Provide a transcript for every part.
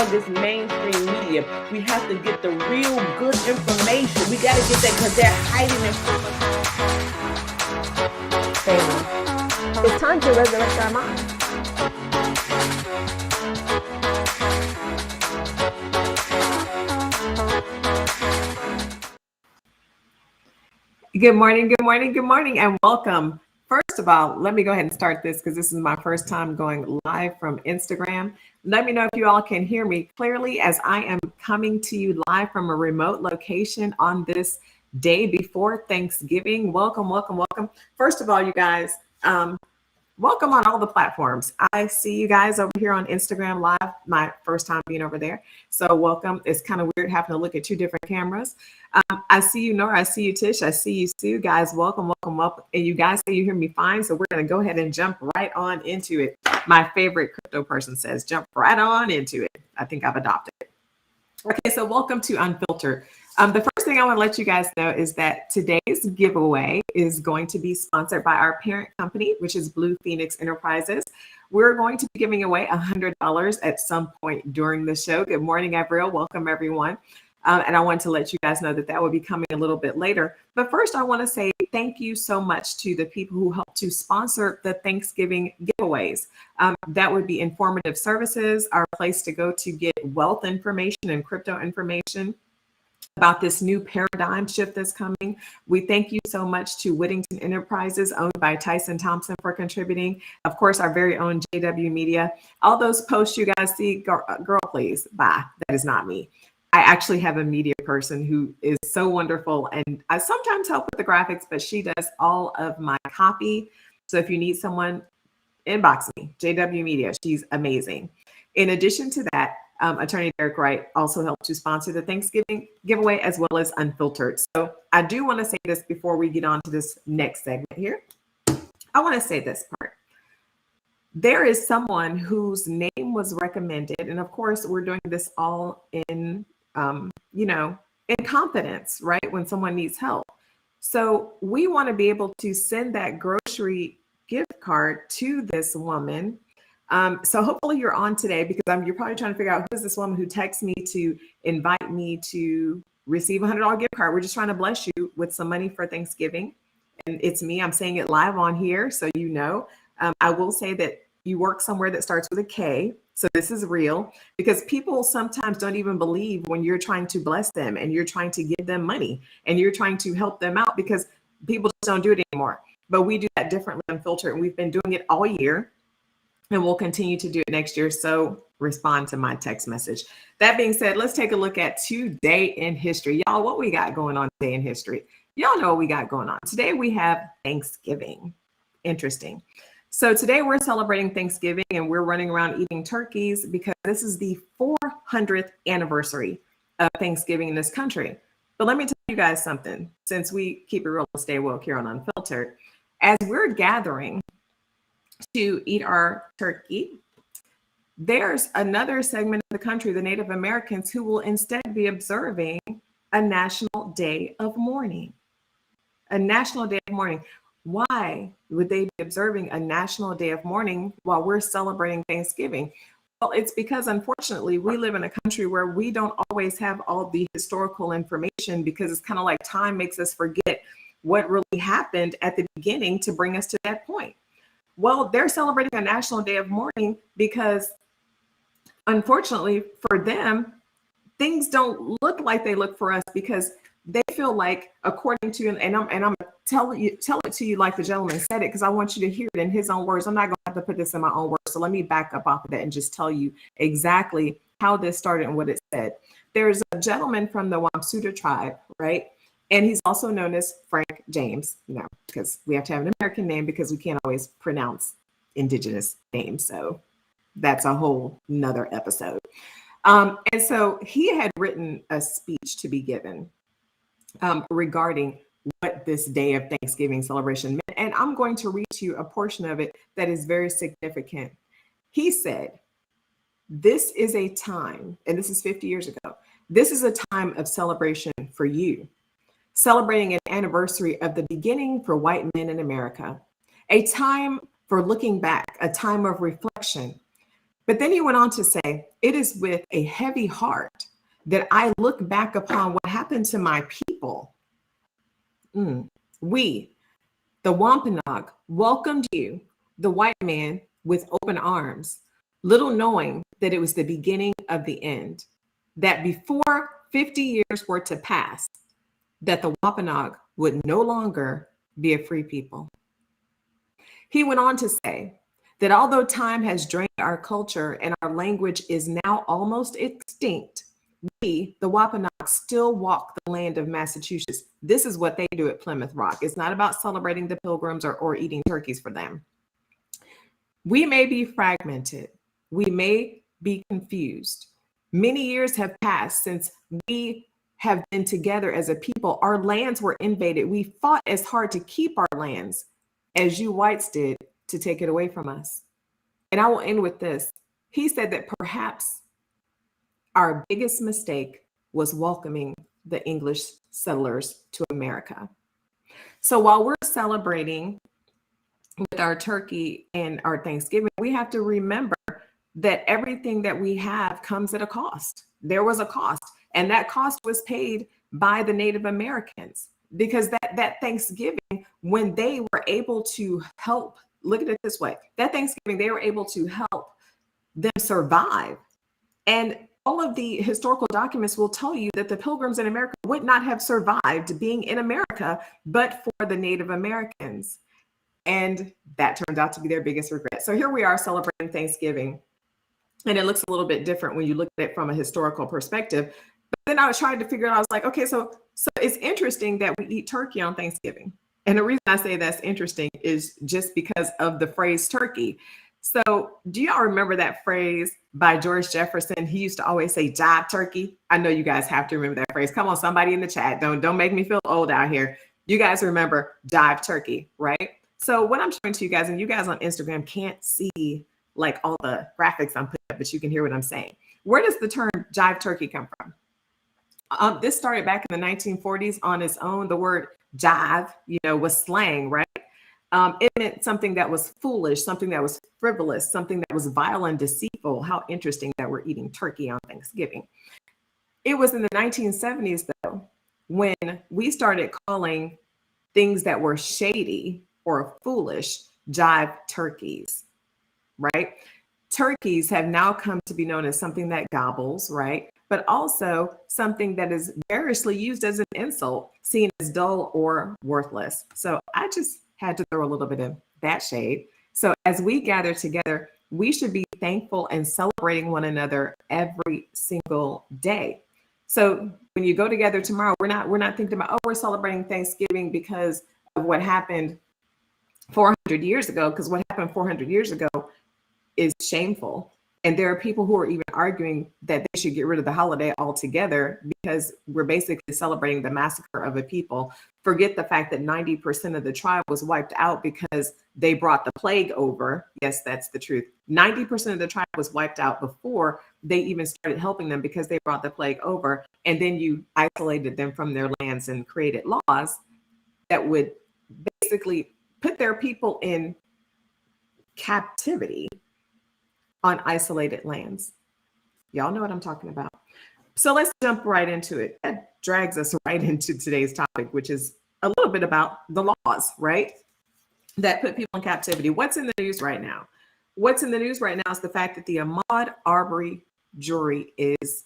all this mainstream media. We have to get the real good information. We got to get that because they're hiding it from us. Family. It's time to resurrect our minds. Good morning, good morning, good morning, and welcome. First of all, let me go ahead and start this because this is my first time going live from Instagram. Let me know if you all can hear me clearly as I am coming to you live from a remote location on this day before Thanksgiving. Welcome, welcome, welcome. First of all, you guys, welcome on all the platforms. I see you guys over here on Instagram Live, my first time being over there. So welcome. It's kind of weird having to look at two different cameras. I see you, Nora. I see you, Tish. I see you, Sue. Guys, welcome, welcome, welcome. And you guys say you hear me fine. So we're going to go ahead and jump right on into it. My favorite crypto person says, jump right on into it. I think I've adopted it. Okay, so welcome to Unfiltered. The first thing I want to let you guys know is that today's giveaway is going to be sponsored by our parent company, which is Blue Phoenix Enterprises. We're going to be giving away $100 at some point during the show. Good morning, Avril. Welcome, everyone. And I want to let you guys know that that will be coming a little bit later. But first, I want to say thank you so much to the people who helped to sponsor the Thanksgiving giveaways. That would be Informative Services, our place to go to get wealth information and crypto information about this new paradigm shift that's coming. We thank you so much to Whittington Enterprises, owned by Tyson Thompson, for contributing. Of course, our very own JW Media. All those posts you guys see, girl, please, bye. That is not me. I actually have a media person who is so wonderful, and I sometimes help with the graphics, but she does all of my copy. So if you need someone, inbox me, JW Media. She's amazing. In addition to that, Attorney Derek Wright also helped to sponsor the Thanksgiving giveaway as well as Unfiltered. So I do want to say this before we get on to this next segment here. I want to say this part. There is someone whose name was recommended, and of course, we're doing this all in in confidence, right? When someone needs help. So we want to be able to send that grocery gift card to this woman. So hopefully you're on today because you're probably trying to figure out who is this woman who texts me to invite me to receive a $100 gift card. We're just trying to bless you with some money for Thanksgiving. And it's me. I'm saying it live on here, so you know. I will say that you work somewhere that starts with a K. So this is real because people sometimes don't even believe when you're trying to bless them and you're trying to give them money and you're trying to help them out because people just don't do it anymore. But we do that differently on Filter, and we've been doing it all year and we'll continue to do it next year. So respond to my text message. That being said, let's take a look at today in history. Y'all, what we got going on today in history? Y'all know what we got going on. Today we have Thanksgiving. Interesting. So today we're celebrating Thanksgiving and we're running around eating turkeys because this is the 400th anniversary of Thanksgiving in this country. But let me tell you guys something, since we keep it real and stay woke here on Unfiltered. As we're gathering to eat our turkey, there's another segment of the country, the Native Americans, who will instead be observing a national day of mourning. A national day of mourning. Why would they be observing a national day of mourning while we're celebrating Thanksgiving? Well, it's because unfortunately we live in a country where we don't always have all the historical information because it's kind of like time makes us forget what really happened at the beginning to bring us to that point. Well, they're celebrating a national day of mourning because unfortunately for them, things don't look like they look for us because they feel like, according to, and I'm gonna tell it to you like the gentleman said it because I want you to hear it in his own words. I'm not gonna have to put this in my own words. So let me back up off of that and just tell you exactly how this started and what it said. There's a gentleman from the Wamsuta tribe, right? And he's also known as Frank James, because we have to have an American name because we can't always pronounce indigenous names. So that's a whole nother episode. And so he had written a speech to be given regarding what this day of Thanksgiving celebration meant. And I'm going to read to you a portion of it that is very significant. He said, "This is a time," and this is 50 years ago, "this is a time of celebration for you, celebrating an anniversary of the beginning for white men in America, a time for looking back, a time of reflection. But then he went on to say, it is with a heavy heart that I look back upon what happened to my people. We, the Wampanoag, welcomed you, the white man, with open arms, little knowing that it was the beginning of the end, that before 50 years were to pass, that the Wampanoag would no longer be a free people. He went on to say that although time has drained our culture and our language is now almost extinct, we, the Wampanoag, still walk the land of Massachusetts. This is what they do at Plymouth Rock. It's not about celebrating the Pilgrims or eating turkeys for them. We may be fragmented. We may be confused. Many years have passed since we have been together as a people. Our lands were invaded. We fought as hard to keep our lands as you whites did to take it away from us. And I will end with this. He said that perhaps our biggest mistake was welcoming the English settlers to America. So while we're celebrating with our turkey and our Thanksgiving, we have to remember that everything that we have comes at a cost. There was a cost, and that cost was paid by the Native Americans, because that Thanksgiving, when they were able to help, look at it this way, that Thanksgiving, they were able to help them survive. And all of the historical documents will tell you that the Pilgrims in America would not have survived being in America but for the Native Americans. And that turned out to be their biggest regret. So here we are celebrating Thanksgiving, and it looks a little bit different when you look at it from a historical perspective. But then I was trying to figure out, I was like, okay, so it's interesting that we eat turkey on Thanksgiving. And the reason I say that's interesting is just because of the phrase turkey. So do y'all remember that phrase by George Jefferson? He used to always say jive turkey. I know you guys have to remember that phrase. Come on, somebody in the chat. Don't make me feel old out here. You guys remember jive turkey, right? So what I'm showing to you guys, and you guys on Instagram can't see like all the graphics I'm putting up, but you can hear what I'm saying. Where does the term jive turkey come from? This started back in the 1940s on its own. The word jive, was slang, right? It meant something that was foolish, something that was frivolous, something that was vile and deceitful. How interesting that we're eating turkey on Thanksgiving. It was in the 1970s, though, when we started calling things that were shady or foolish jive turkeys, right? Turkeys have now come to be known as something that gobbles, right? But also something that is variously used as an insult, seen as dull or worthless. So I just had to throw a little bit of that shade. So as we gather together, we should be thankful and celebrating one another every single day. So when you go together tomorrow, we're not thinking about, oh, we're celebrating Thanksgiving because of what happened 400 years ago, because what happened 400 years ago is shameful. And there are people who are even arguing that they should get rid of the holiday altogether because we're basically celebrating the massacre of a people. Forget the fact that 90% of the tribe was wiped out because they brought the plague over. Yes, that's the truth. 90% of the tribe was wiped out before they even started helping them because they brought the plague over. And then you isolated them from their lands and created laws that would basically put their people in captivity on isolated lands. Y'all know what I'm talking about. So let's jump right into it. That drags us right into today's topic, which is a little bit about the laws, right? That put people in captivity. What's in the news right now? What's in the news right now is the fact that the Ahmaud Arbery jury is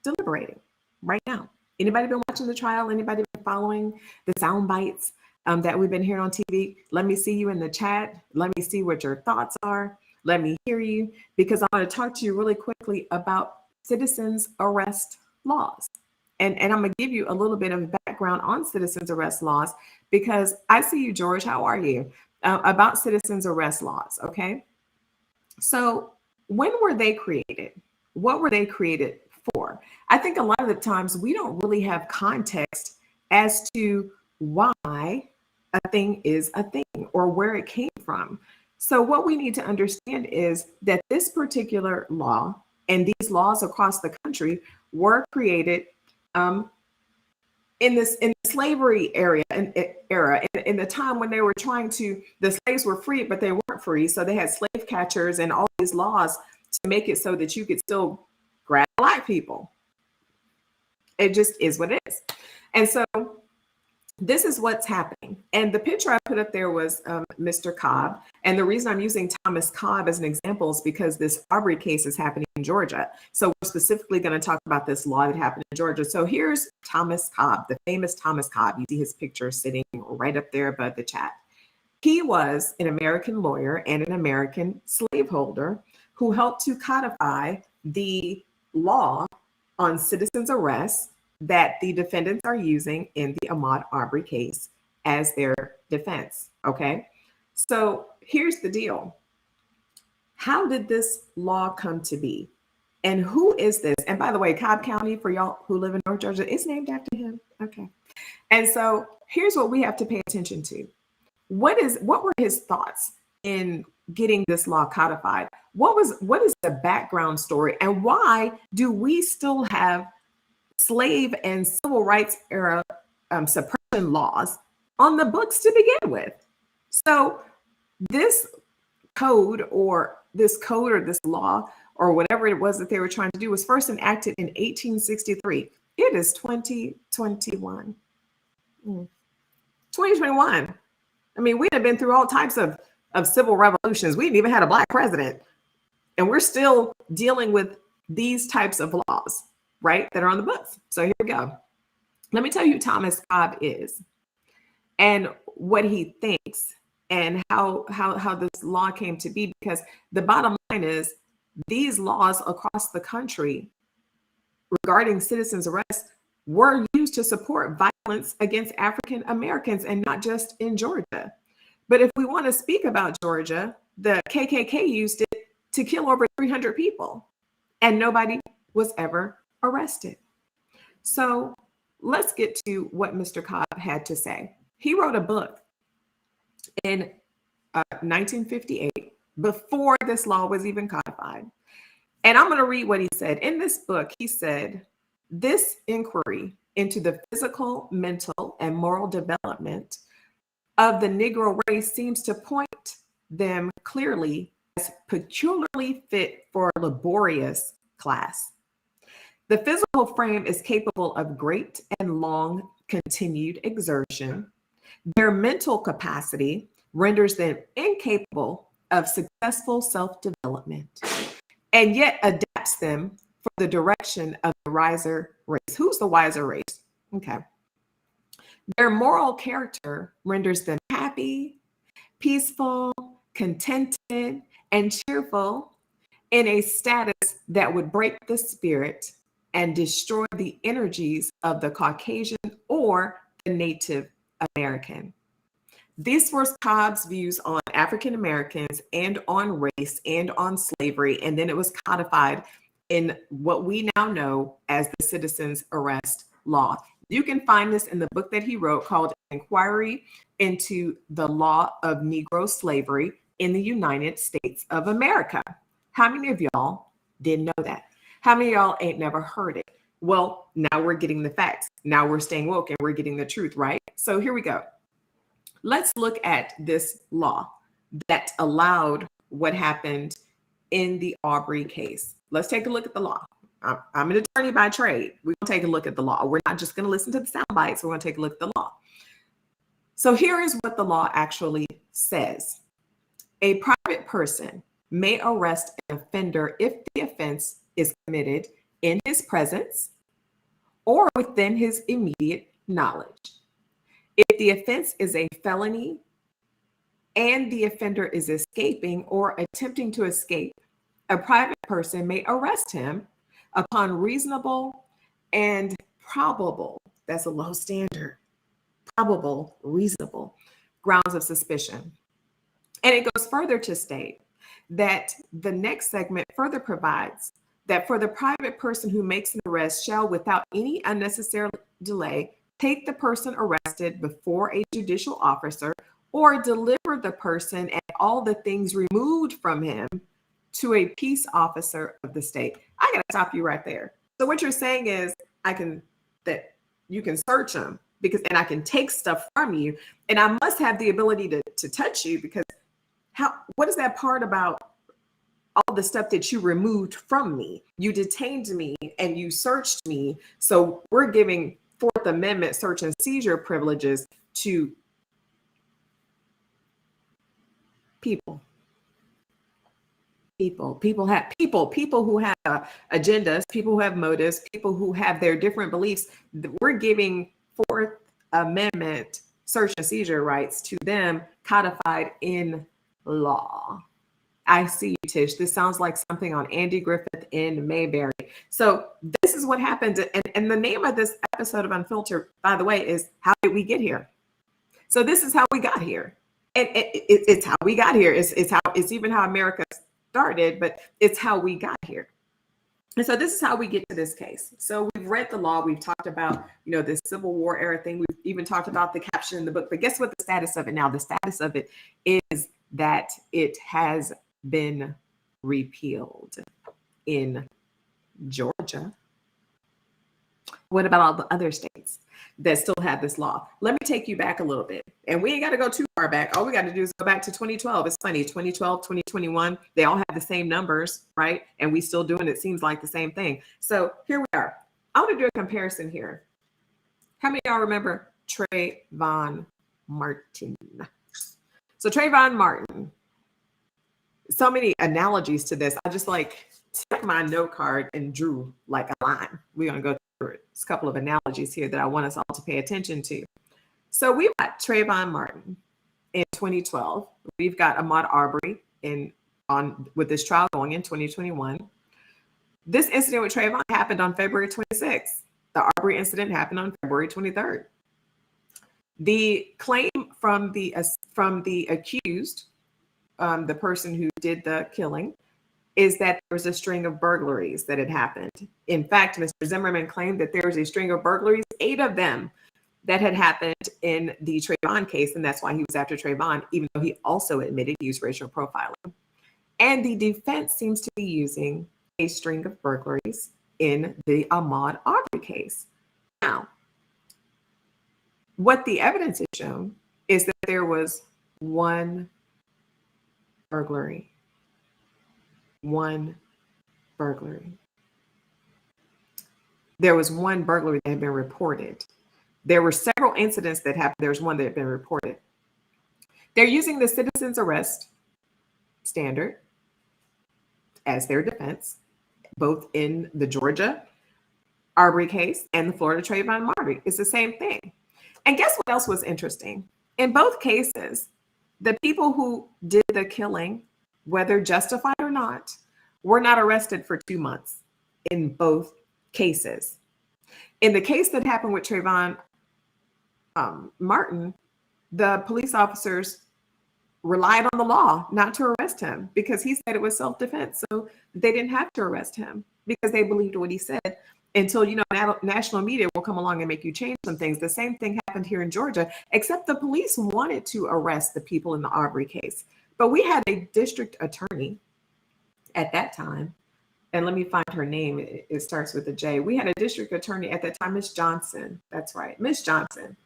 deliberating right now. Anybody been watching the trial? Anybody been following the sound bites that we've been hearing on TV? Let me see you in the chat. Let me see what your thoughts are. Let me hear you, because I want to talk to you really quickly about citizens arrest laws. And I'm going to give you a little bit of background on citizens arrest laws, because I see you, George. How are you? About citizens arrest laws. Okay. So when were they created? What were they created for? I think a lot of the times we don't really have context as to why a thing is a thing or where it came from. So what we need to understand is that this particular law and these laws across the country were created in the slavery era, in the time when they were the slaves were free, but they weren't free. So they had slave catchers and all these laws make it so that you could still grab Black people. It just is what it is. And so this is what's happening. And the picture I put up there was Mr. Cobb. And the reason I'm using Thomas Cobb as an example is because this Arbery case is happening in Georgia. So we're specifically going to talk about this law that happened in Georgia. So here's Thomas Cobb, the famous Thomas Cobb. You see his picture sitting right up there above the chat. He was an American lawyer and an American slaveholder who helped to codify the law on citizens' arrest that the defendants are using in the Ahmaud Arbery case as their defense. Okay, so here's the deal. How did this law come to be? And who is this? And by the way, Cobb County, for y'all who live in North Georgia, is named after him. Okay. And so here's what we have to pay attention to. What were his thoughts in getting this law codified? What is the background story? And why do we still have slave and civil rights era suppression laws on the books to begin with? So this code or this law or whatever it was that they were trying to do was first enacted in 1863. It is 2021. 2021. I mean, we have been through all types of civil revolutions. We didn't even have a Black president. And we're still dealing with these types of laws, right, that are on the books. So here we go. Let me tell you who Thomas Cobb is and what he thinks and how this law came to be, because the bottom line is these laws across the country regarding citizens' arrest were used to support violence against African Americans, and not just in Georgia. But if we want to speak about Georgia, the KKK used it to kill over 300 people, and nobody was ever arrested. So let's get to what Mr. Cobb had to say. He wrote a book in 1958, before this law was even codified. And I'm going to read what he said. In this book, he said, "This inquiry into the physical, mental, and moral development of the Negro race seems to point them clearly as peculiarly fit for a laborious class. The physical frame is capable of great and long continued exertion. Their mental capacity renders them incapable of successful self-development, and yet adapts them for the direction of the wiser race." Who's the wiser race? Okay. "Their moral character renders them happy, peaceful, contented, and cheerful in a status that would break the spirit and destroy the energies of the Caucasian or the Native American." These were Cobb's views on African Americans and on race and on slavery. And then it was codified in what we now know as the Citizens Arrest Law. You can find this in the book that he wrote called Inquiry into the Law of Negro Slavery in the United States of America. How many of y'all didn't know that? How many of y'all ain't never heard it? Well, now we're getting the facts. Now we're staying woke and we're getting the truth, right? So here we go. Let's look at this law that allowed what happened in the Arbery case. Let's take a look at the law. I'm an attorney by trade. We're going to take a look at the law. We're not just going to listen to the sound bites. We're going to take a look at the law. So here is what the law actually says. A private person may arrest an offender if the offense is committed in his presence or within his immediate knowledge. If the offense is a felony and the offender is escaping or attempting to escape, a private person may arrest him upon reasonable and probable, that's a low standard, probable, reasonable grounds of suspicion. And it goes further to state that the next segment further provides that for the private person who makes an arrest shall, without any unnecessary delay, take the person arrested before a judicial officer or deliver the person and all the things removed from him to a peace officer of the state. I gotta stop you right there. So what you're saying is that you can search them and I can take stuff from you, and I must have the ability to touch you, because what is that part about all the stuff that you removed from me. You detained me and you searched me. So we're giving Fourth Amendment search and seizure privileges to people. People who have agendas, people who have motives, people who have their different beliefs. We're giving Fourth Amendment search and seizure rights to them, codified in law. I see you, Tish. This sounds like something on Andy Griffith in Mayberry. So this is what happened. And the name of this episode of Unfiltered, by the way, is How Did We Get Here? So this is how we got here. And it's how we got here. It's even how America started, but it's how we got here. And so this is how we get to this case. So we've read the law. We've talked about, this Civil War era thing. We've even talked about the caption in the book. But guess what the status of it now? The status of it is that it has been repealed in Georgia. What about all the other states that still have this law? Let me take you back a little bit. And we ain't got to go too far back. All we got to do is go back to 2012. It's funny, 2012, 2021, they all have the same numbers, right? And we still doing, it seems like, the same thing. So here we are. I want to do a comparison here. How many of y'all remember Trayvon Martin? So Trayvon Martin, so many analogies to this. I just took my note card and drew like a line. We're going to go through it. There's a couple of analogies here that I want us all to pay attention to. So we've got Trayvon Martin in 2012. We've got Ahmaud Arbery with this trial going in 2021. This incident with Trayvon happened on February 26th. The Arbery incident happened on February 23rd. The claim from the accused, the person who did the killing, is that there was a string of burglaries that had happened. In fact, Mr. Zimmerman claimed that there was a string of burglaries, 8 of them, that had happened in the Trayvon case, and that's why he was after Trayvon, even though he also admitted he used racial profiling. And the defense seems to be using a string of burglaries in the Ahmaud Arbery case. Now, what the evidence has shown is that there was one burglary. One burglary. There was one burglary that had been reported. There were several incidents that happened. There was one that had been reported. They're using the citizen's arrest standard as their defense, both in the Georgia Arbery case and the Florida Trayvon Martin. It's the same thing. And guess what else was interesting? In both cases, the people who did the killing, whether justified or not, were not arrested for 2 months in both cases. In the case that happened with Trayvon Martin, the police officers relied on the law not to arrest him because he said it was self-defense. So they didn't have to arrest him because they believed what he said, until, national media will come along and make you change some things. The same thing happened here in Georgia, except the police wanted to arrest the people in the Arbery case. But we had a district attorney at that time, and let me find her name. It starts with a J. We had a district attorney at that time, Miss Johnson. That's right, Miss Johnson,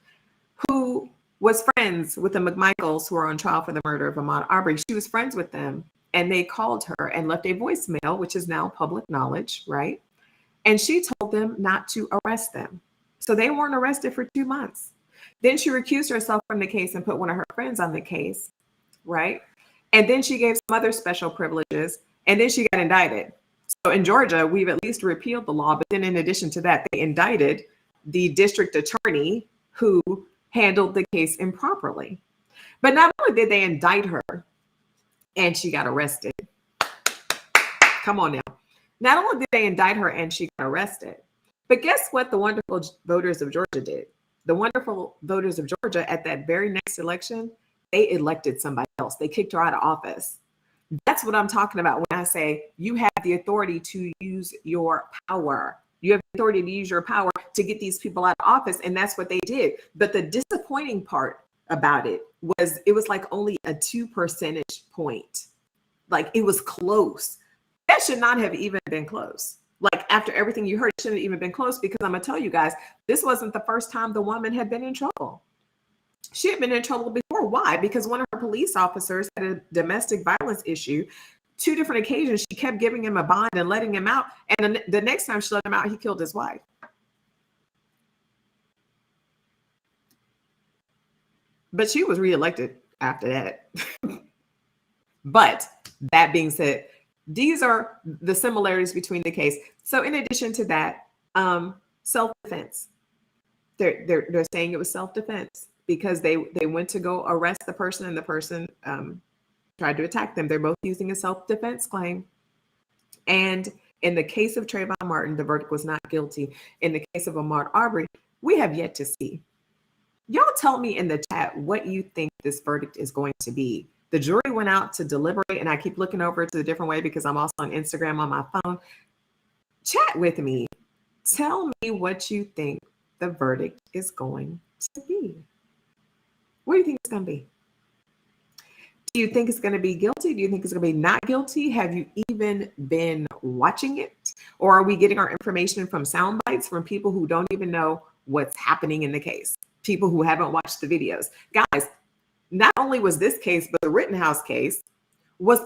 who was friends with the McMichaels who were on trial for the murder of Ahmaud Arbery. She was friends with them, and they called her and left a voicemail, which is now public knowledge, right? And she told them not to arrest them. So they weren't arrested for 2 months. Then she recused herself from the case and put one of her friends on the case, right? And then she gave some other special privileges, and then she got indicted. So in Georgia, we've at least repealed the law, but then in addition to that, they indicted the district attorney who handled the case improperly. But not only did they indict her and she got arrested. Come on now. Not only did they indict her and she got arrested, but guess what the wonderful voters of Georgia did? The wonderful voters of Georgia at that very next election, they elected somebody else. They kicked her out of office. That's what I'm talking about when I say you have the authority to use your power. You have the authority to use your power to get these people out of office, and that's what they did. But the disappointing part about it was like only a 2 percentage point. Like, it was close. That should not have even been close. Like, after everything you heard, it shouldn't have even been close, because I'm gonna tell you guys, this wasn't the first time the woman had been in trouble. She had been in trouble before. Why? Because one of her police officers had a domestic violence issue. 2 different occasions, she kept giving him a bond and letting him out. And the next time she let him out, he killed his wife. But she was reelected after that. But that being said, these are the similarities between the case. So in addition to that, self-defense. They're saying it was self-defense because they went to go arrest the person, and the person tried to attack them. They're both using a self-defense claim. And in the case of Trayvon Martin, the verdict was not guilty. In the case of Ahmaud Arbery, we have yet to see. Y'all tell me in the chat what you think this verdict is going to be. The jury went out to deliberate, and I keep looking over to the different way because I'm also on Instagram on my phone. Chat with me. Tell me what you think the verdict is going to be. What do you think it's going to be? Do you think it's going to be guilty? Do you think it's going to be not guilty? Have you even been watching it? Or are we getting our information from sound bites from people who don't even know what's happening in the case? People who haven't watched the videos. Guys, not only was this case, but the Rittenhouse case was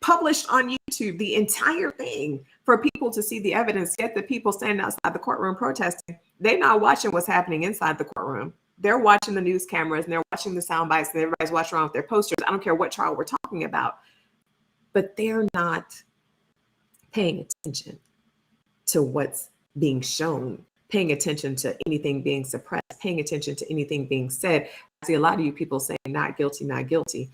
published on YouTube, the entire thing, for people to see the evidence. Yet the people standing outside the courtroom protesting, they're not watching what's happening inside the courtroom. They're watching the news cameras, and they're watching the sound bites, and everybody's watching around with their posters. I don't care what trial we're talking about, but they're not paying attention to what's being shown, paying attention to anything being suppressed, paying attention to anything being said. I see a lot of you people saying not guilty, not guilty.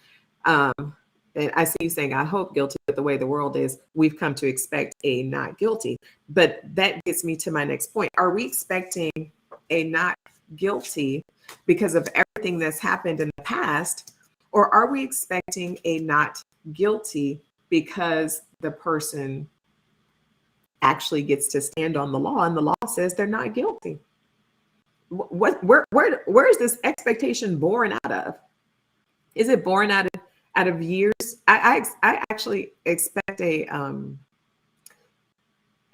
And I see you saying, I hope guilty, but the way the world is, we've come to expect a not guilty. But that gets me to my next point. Are we expecting a not guilty because of everything that's happened in the past? Or are we expecting a not guilty because the person actually gets to stand on the law and the law says they're not guilty? Where is this expectation born out of? Is it born out of years? I actually expect a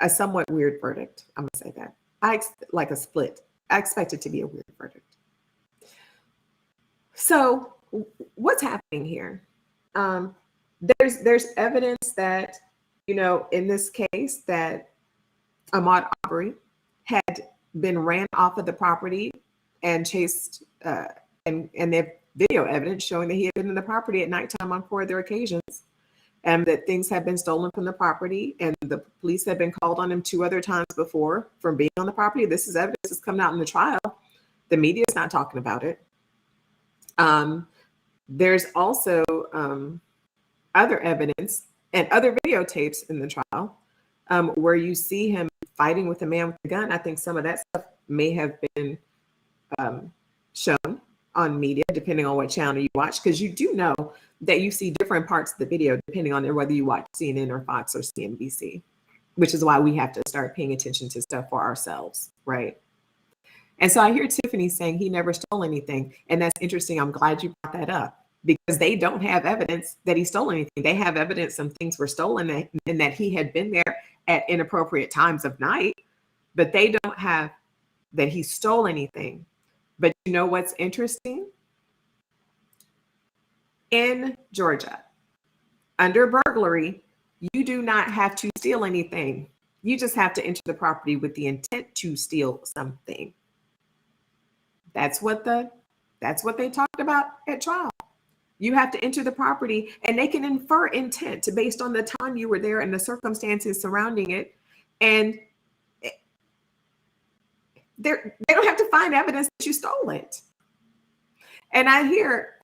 somewhat weird verdict. I'm gonna say that. Like a split. I expect it to be a weird verdict. So what's happening here? There's evidence that, in this case, that Ahmaud Arbery had been ran off of the property and chased, and they've video evidence showing that he had been in the property at nighttime on 4 of their occasions, and that things had been stolen from the property, and the police had been called on him 2 other times before from being on the property. This is evidence that's coming out in the trial. The media is not talking about it. There's also other evidence and other videotapes in the trial where you see him fighting with a man with a gun. I think some of that stuff may have been shown on media, depending on what channel you watch, because you do know that you see different parts of the video depending on whether you watch CNN or Fox or CNBC, which is why we have to start paying attention to stuff for ourselves, right? And so I hear Tiffany saying he never stole anything, and that's interesting. I'm glad you brought that up, because they don't have evidence that he stole anything. They have evidence some things were stolen and that he had been there at inappropriate times of night, but they don't have that he stole anything. But you know what's interesting? In Georgia, under burglary, you do not have to steal anything. You just have to enter the property with the intent to steal something. That's what they talked about at trial. You have to enter the property, and they can infer intent based on the time you were there and the circumstances surrounding it. And they don't have to find evidence that you stole it. And I hear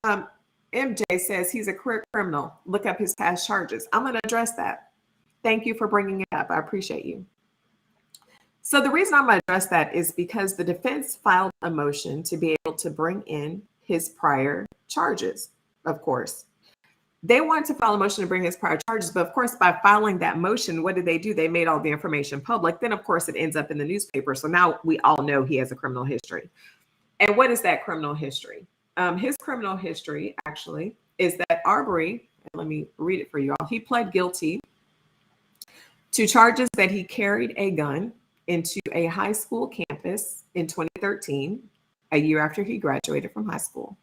MJ says he's a career criminal. Look up his past charges. I'm going to address that. Thank you for bringing it up. I appreciate you. So the reason I'm going to address that is because the defense filed a motion to be able to bring in his prior charges, of course. They wanted to file a motion to bring his prior charges, but of course, by filing that motion, what did they do? They made all the information public. Then, of course, it ends up in the newspaper. So now we all know he has a criminal history. And what is that criminal history? His criminal history, actually, is that Arbery, let me read it for you all. He pled guilty to charges that he carried a gun into a high school campus in 2013, a year after he graduated from high school.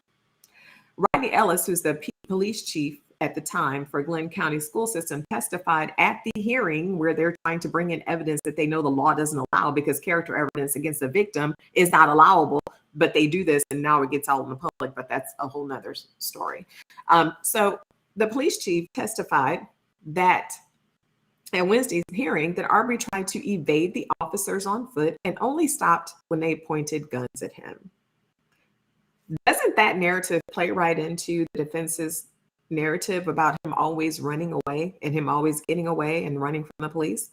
Rodney Ellis, who's the police chief at the time for Glenn County School System testified at the hearing where they're trying to bring in evidence that they know the law doesn't allow because character evidence against the victim is not allowable, but they do this and now it gets out in the public, but that's a whole nother story. So the police chief testified that at Wednesday's hearing that Arbery tried to evade the officers on foot and only stopped when they pointed guns at him. Doesn't that narrative play right into the defense's narrative about him always running away and him always getting away and running from the police?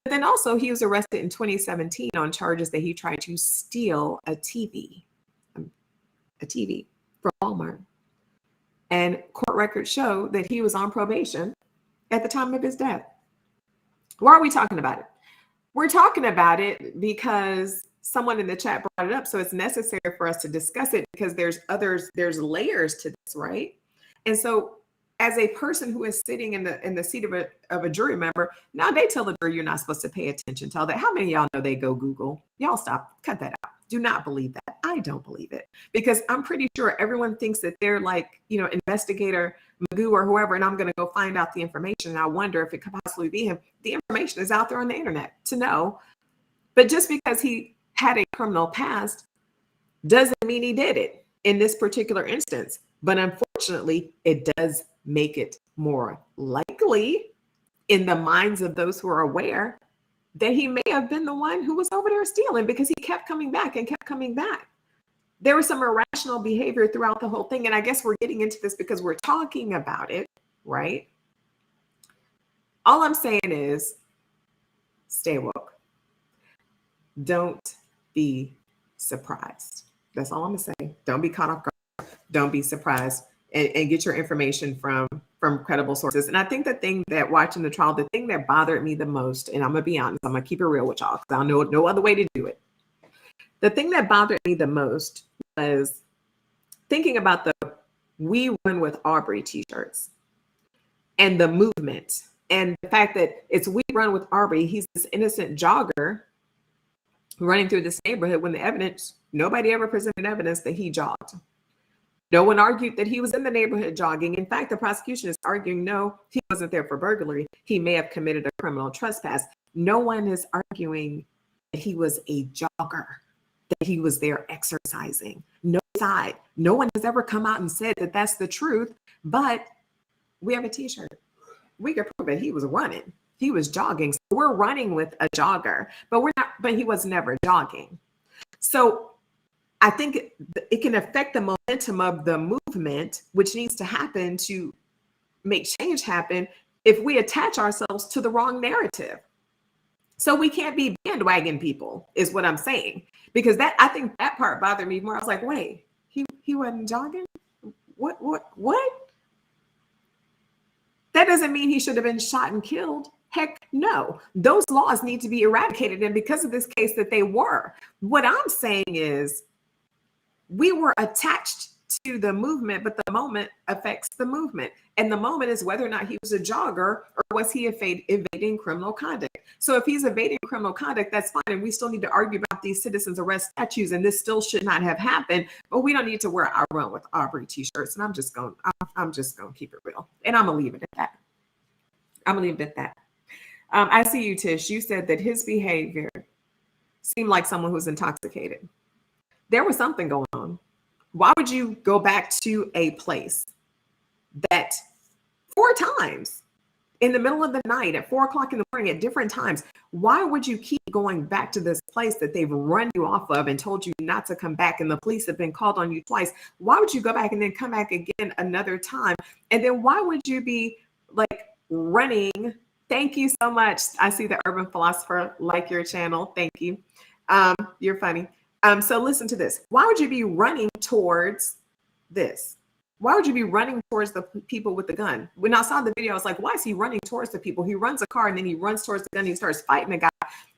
But then also he was arrested in 2017 on charges that he tried to steal a TV from Walmart. And court records show that he was on probation at the time of his death. Why are we talking about it? We're talking about it because someone in the chat brought it up. So it's necessary for us to discuss it because there's layers to this, right? And so as a person who is sitting in the seat of a jury member, now they tell the jury you're not supposed to pay attention to all that. How many of y'all know they go Google? Y'all stop, cut that out. Do not believe that. I don't believe it because I'm pretty sure everyone thinks that they're like, investigator Magoo or whoever, and I'm going to go find out the information. And I wonder if it could possibly be him. The information is out there on the internet to know. But just because he had a criminal past doesn't mean he did it in this particular instance. But unfortunately, it does make it more likely in the minds of those who are aware that he may have been the one who was over there stealing because he kept coming back and kept coming back. There was some irrational behavior throughout the whole thing. And I guess we're getting into this because we're talking about it, right? All I'm saying is stay woke. Don't be surprised. That's all I'm gonna say. Don't be caught off guard. Don't be surprised, and get your information from credible sources. And I think the thing that watching the trial, the thing that bothered me the most, and I'm gonna be honest, I'm gonna keep it real with y'all because I know no other way to do it. The thing that bothered me the most was thinking about the "We Run with Arbery" t-shirts and the movement and the fact that it's "We Run with Arbery." He's this innocent jogger running through this neighborhood when the evidence, nobody ever presented evidence that he jogged. No one argued that he was in the neighborhood jogging. In fact, the prosecution is arguing, no, he wasn't there for burglary. He may have committed a criminal trespass. No one is arguing that he was a jogger, that he was there exercising. No side. No one has ever come out and said that that's the truth, but we have a t-shirt. We could prove that he was running. He was jogging. So we're running with a jogger, but he was never jogging. So I think it can affect the momentum of the movement, which needs to happen to make change happen if we attach ourselves to the wrong narrative. So we can't be bandwagon people is what I'm saying, because I think that part bothered me more. I was like, wait, he wasn't jogging? What? That doesn't mean he should have been shot and killed. Heck no, those laws need to be eradicated. And because of this case that they were, what I'm saying is we were attached to the movement, but the moment affects the movement. And the moment is whether or not he was a jogger or was he evading criminal conduct. So if he's evading criminal conduct, that's fine. And we still need to argue about these citizens arrest statutes. And this still should not have happened, but we don't need to wear our Run with Arbery t-shirts. And I'm just going to keep it real. And I'm going to leave it at that. I see you, Tish. You said that his behavior seemed like someone who's intoxicated. There was something going on. Why would you go back to a place that 4 times in the middle of the night at 4 o'clock in the morning at different times? Why would you keep going back to this place that they've run you off of and told you not to come back, and the police have been called on you twice? Why would you go back and then come back again another time? And then why would you be like running? Thank you so much. I see the Urban Philosopher like your channel. Thank you. You're funny. So listen to this. Why would you be running towards this? Why would you be running towards the people with the gun? When I saw the video, I was like, why is he running towards the people? He runs a car and then he runs towards the gun and he starts fighting the guy.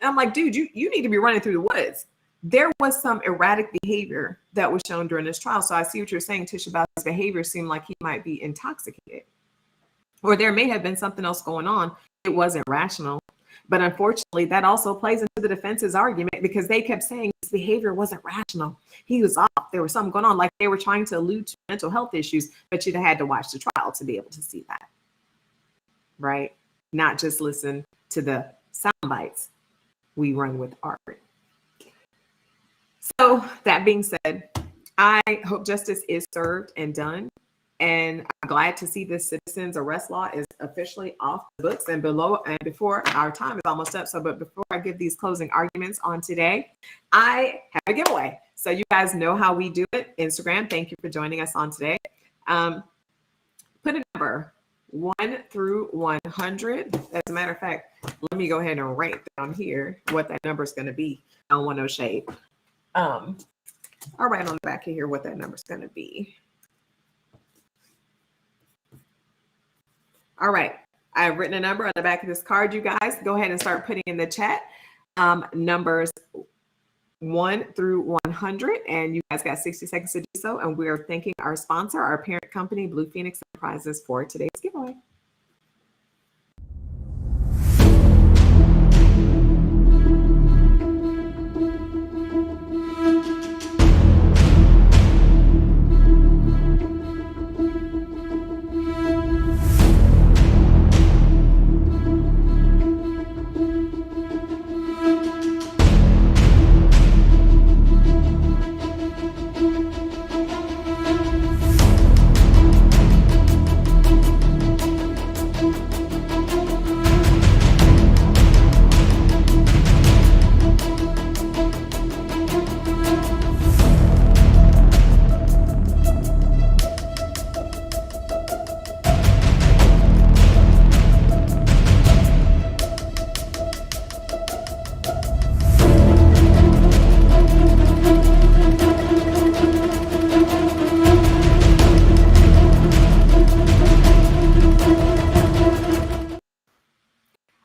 And I'm like, dude, you need to be running through the woods. There was some erratic behavior that was shown during this trial. So I see what you're saying, Tish, about his behavior seemed like he might be intoxicated. Or there may have been something else going on. It wasn't rational. But unfortunately, that also plays into the defense's argument because they kept saying his behavior wasn't rational. He was off. There was something going on, like they were trying to allude to mental health issues, but you'd have had to watch the trial to be able to see that, right? Not just listen to the sound bites we run with Arbery. So that being said, I hope justice is served and done. And I'm glad to see this citizens arrest law is officially off the books and before our time is almost up. So, but before I give these closing arguments on today, I have a giveaway. So you guys know how we do it. Instagram, thank you for joining us on today. Put a number 1 through 100. As a matter of fact, let me go ahead and write down here what that number is going to be. I don't want no shade. I'll write on the back of here what that number is going to be. All right, I've written a number on the back of this card. You guys go ahead and start putting in the chat numbers 1 through 100, and you guys got 60 seconds to do so. And we are thanking our sponsor, our parent company, Blue Phoenix Enterprises, for today's giveaway.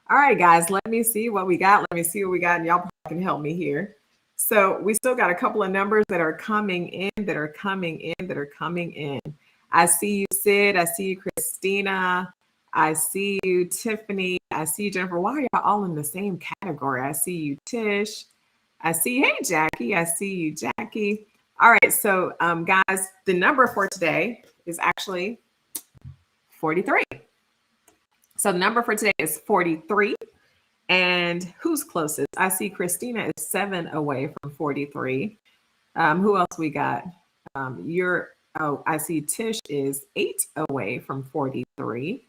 All right, guys, let me see what we got. Let me see what we got, and y'all can help me here. So we still got a couple of numbers that are coming in, I see you, Sid. I see you, Christina. I see you, Tiffany. I see you, Jennifer. Why are y'all all in the same category? I see you, Tish. I see, hey, Jackie. I see you, Jackie. All right, so guys, the number for today is actually 43. So the number for today is 43. And who's closest? I see Christina is 7 away from 43. Who else we got? I see Tish is 8 away from 43.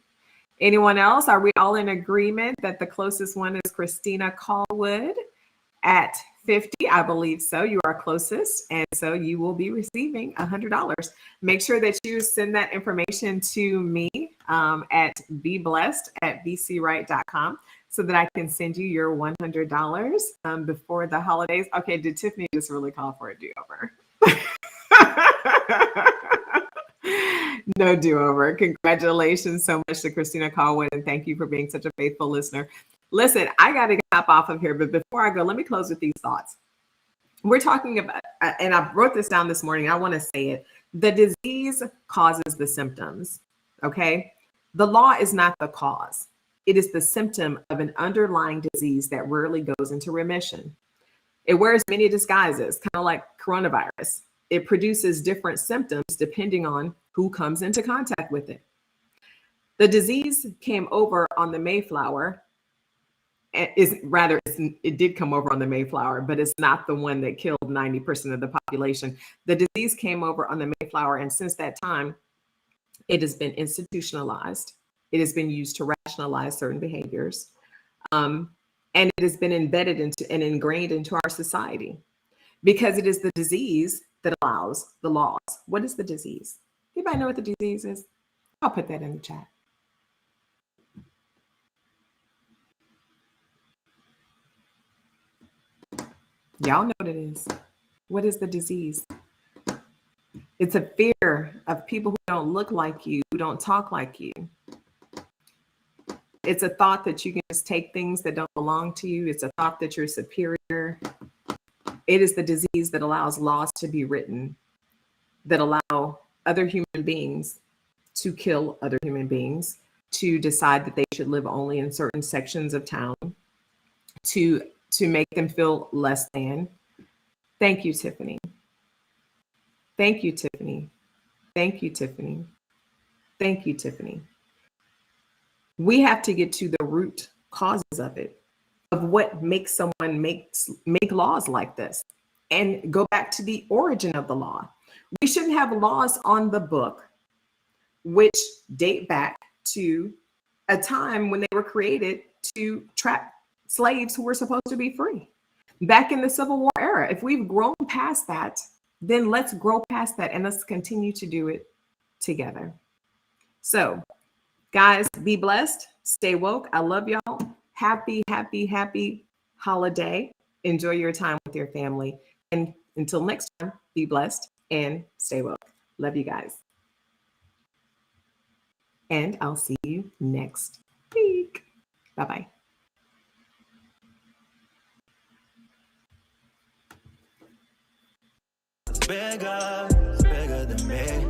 Anyone else? Are we all in agreement that the closest one is Christina Callwood at 50? I believe so. You are closest. And so you will be receiving $100. Make sure that you send that information to me at beblessed@bcwright.com so that I can send you your $100 before the holidays. Okay, did Tiffany just really call for a do-over? No do-over. Congratulations so much to Christina Callwood, and thank you for being such a faithful listener. Listen, I got to hop off of here, but before I go, let me close with these thoughts. We're talking about, and I wrote this down this morning, I want to say it. The disease causes the symptoms, okay? The law is not the cause. It is the symptom of an underlying disease that rarely goes into remission. It wears many disguises, kind of like coronavirus. It produces different symptoms depending on who comes into contact with it. The disease came over on the Mayflower. It did come over on the Mayflower, but it's not the one that killed 90% of the population. The disease came over on the Mayflower, and since that time, it has been institutionalized. It has been used to rationalize certain behaviors, and it has been embedded into and ingrained into our society because it is the disease that allows the laws. What is the disease? Anybody know what the disease is? I'll put that in the chat. Y'all know what it is. What is the disease? It's a fear of people who don't look like you, who don't talk like you. It's a thought that you can just take things that don't belong to you. It's a thought that you're superior. It is the disease that allows laws to be written that allow other human beings to kill other human beings, to decide that they should live only in certain sections of town, to make them feel less than. Thank you, Tiffany. Thank you, Tiffany. Thank you, Tiffany. Thank you, Tiffany. We have to get to the root causes of it, of what makes someone make laws like this, and go back to the origin of the law. We shouldn't have laws on the book which date back to a time when they were created to trap slaves who were supposed to be free. Back in the Civil War era, if we've grown past that, then let's grow past that and let's continue to do it together. So, guys, be blessed, stay woke. I love y'all. Happy, happy, happy holiday. Enjoy your time with your family. And until next time, be blessed and stay woke. Love you guys. And I'll see you next week. Bye-bye. Bigger than me.